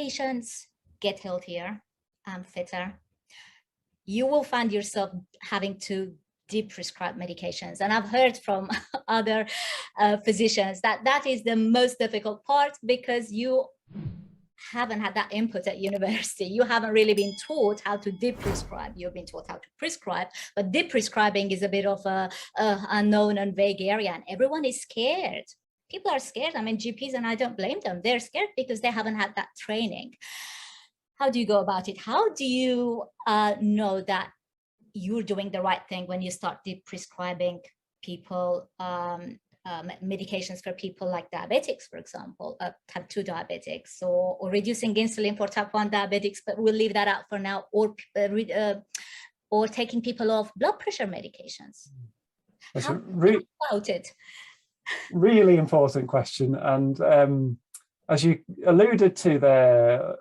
patients get healthier and fitter, you will find yourself having to de-prescribe medications. And I've heard from other physicians that that is the most difficult part, because you haven't had that input at university. You haven't really been taught how to de-prescribe. You've been taught how to prescribe, but de-prescribing is a bit of a unknown and vague area, and everyone is scared. People are scared. I mean, GPs, and I don't blame them. They're scared because they haven't had that training. How do you go about it? How do you know that you're doing the right thing when you start de-prescribing people medications for people like diabetics, for example, type 2 diabetics, or reducing insulin for type 1 diabetics, but we'll leave that out for now, or taking people off blood pressure medications? That's How about it? Really important question. And as you alluded to there,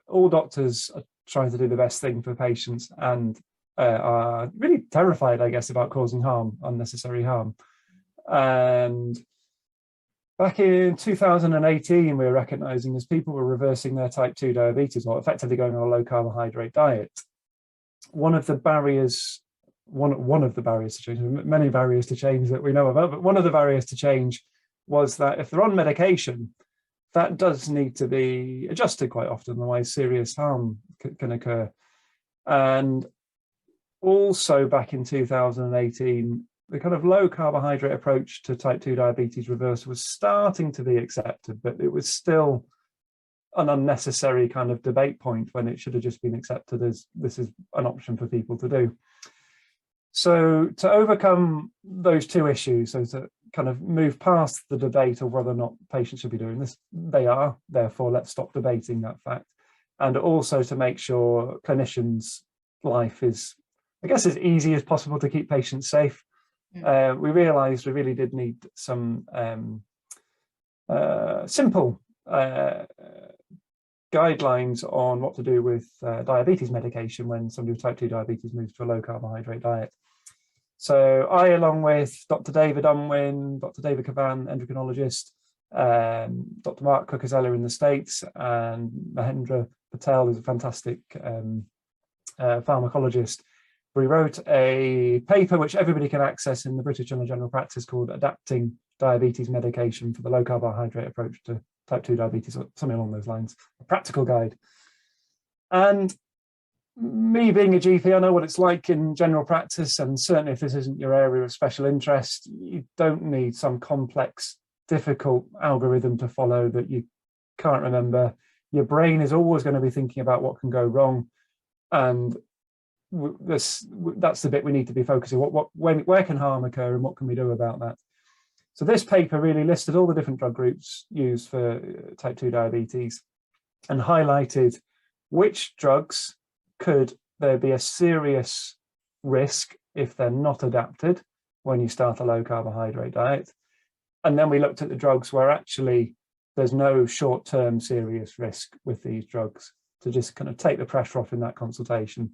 all doctors are trying to do the best thing for patients and are really terrified, I guess, about causing harm, unnecessary harm. And back in 2018, we were recognizing as people were reversing their type 2 diabetes, or effectively going on a low carbohydrate diet, one of the barriers to change, many barriers to change that we know about, but one of the barriers to change was that if they're on medication, that does need to be adjusted quite often, otherwise serious harm can occur. And also back in 2018, the kind of low carbohydrate approach to type 2 diabetes reversal was starting to be accepted, but it was still an unnecessary kind of debate point when it should have just been accepted as this is an option for people to do. So to overcome those two issues, so to kind of move past the debate of whether or not patients should be doing this, they are, therefore let's stop debating that fact. And also to make sure clinicians' life is, I guess, as easy as possible to keep patients safe. We realised we really did need some simple guidelines on what to do with diabetes medication when somebody with type 2 diabetes moves to a low carbohydrate diet. So I, along with Dr. David Unwin, Dr. David Cavan, endocrinologist, Dr. Mark Cucuzella in the States, and Mahendra Patel, who's a fantastic pharmacologist, we wrote a paper which everybody can access in the British Journal of General Practice called Adapting Diabetes Medication for the Low Carbohydrate Approach to Type 2 Diabetes, or something along those lines, a practical guide. And me being a GP, I know what it's like in general practice, and certainly if this isn't your area of special interest, you don't need some complex, difficult algorithm to follow that you can't remember. Your brain is always going to be thinking about what can go wrong, and that's the bit we need to be focusing on. Where can harm occur and what can we do about that? So this paper really listed all the different drug groups used for type 2 diabetes and highlighted which drugs could there be a serious risk if they're not adapted when you start a low carbohydrate diet. And then we looked at the drugs where actually there's no short-term serious risk with these drugs, to just kind of take the pressure off in that consultation.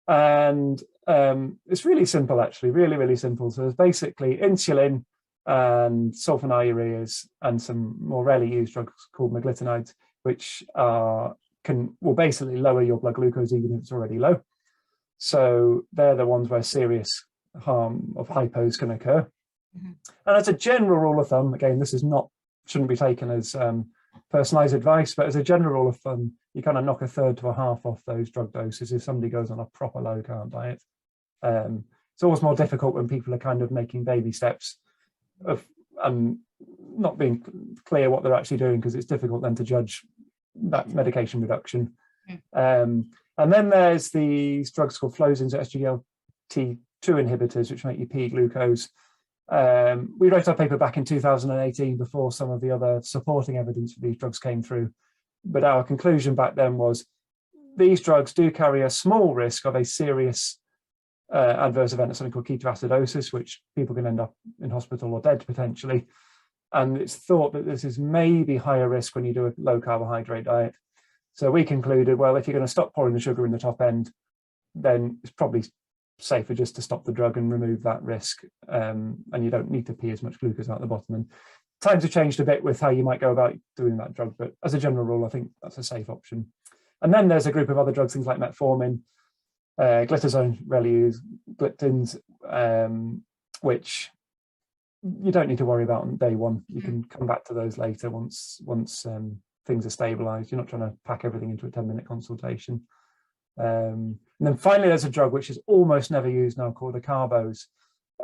And it's really simple, actually, really, really simple. So there's basically insulin and sulfonylureas and some more rarely used drugs called meglitinides, which will basically lower your blood glucose even if it's already low. So they're the ones where serious harm of hypos can occur. Mm-hmm. And as a general rule of thumb, again, this is shouldn't be taken as personalized advice, but as a general rule of thumb, you kind of knock a third to a half off those drug doses if somebody goes on a proper low carb diet. It's always more difficult when people are kind of making baby steps of not being clear what they're actually doing, because it's difficult then to judge that medication reduction. And then there's these drugs called flozins, SGLT2 inhibitors, which make you pee glucose. We wrote our paper back in 2018 before some of the other supporting evidence for these drugs came through. But our conclusion back then was these drugs do carry a small risk of a serious adverse event, something called ketoacidosis, which people can end up in hospital or dead potentially. And it's thought that this is maybe higher risk when you do a low carbohydrate diet. So we concluded, well, if you're going to stop pouring the sugar in the top end, then it's probably safer just to stop the drug and remove that risk. And you don't need to pee as much glucose out the bottom. And Times have changed a bit with how you might go about doing that drug, but as a general rule, I think that's a safe option. And then there's a group of other drugs, things like metformin, glitazone, rarely used, gliptins, which you don't need to worry about on day one. You can come back to those later once things are stabilized. You're not trying to pack everything into a 10-minute consultation. And then finally, there's a drug which is almost never used now called acarbose.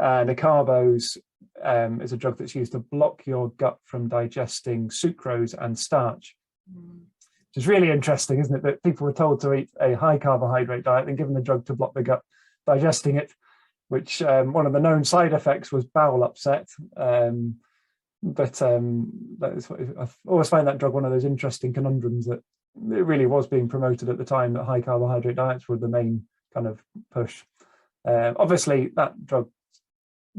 And acarbose is a drug that's used to block your gut from digesting sucrose and starch. Which is really interesting, isn't it? That people were told to eat a high carbohydrate diet and given the drug to block the gut digesting it, which one of the known side effects was bowel upset. But I always find that drug one of those interesting conundrums, that it really was being promoted at the time that high carbohydrate diets were the main kind of push. Obviously, that drug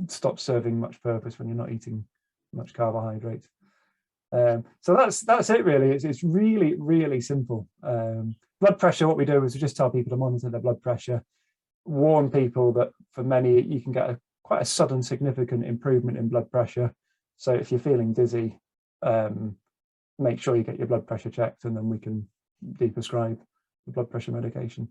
stops serving much purpose when you're not eating much carbohydrate. So that's it really. It's really, really simple. Blood pressure, what we do is we just tell people to monitor their blood pressure, warn people that for many you can get quite a sudden significant improvement in blood pressure. So if you're feeling dizzy, make sure you get your blood pressure checked, and then we can de-prescribe the blood pressure medication.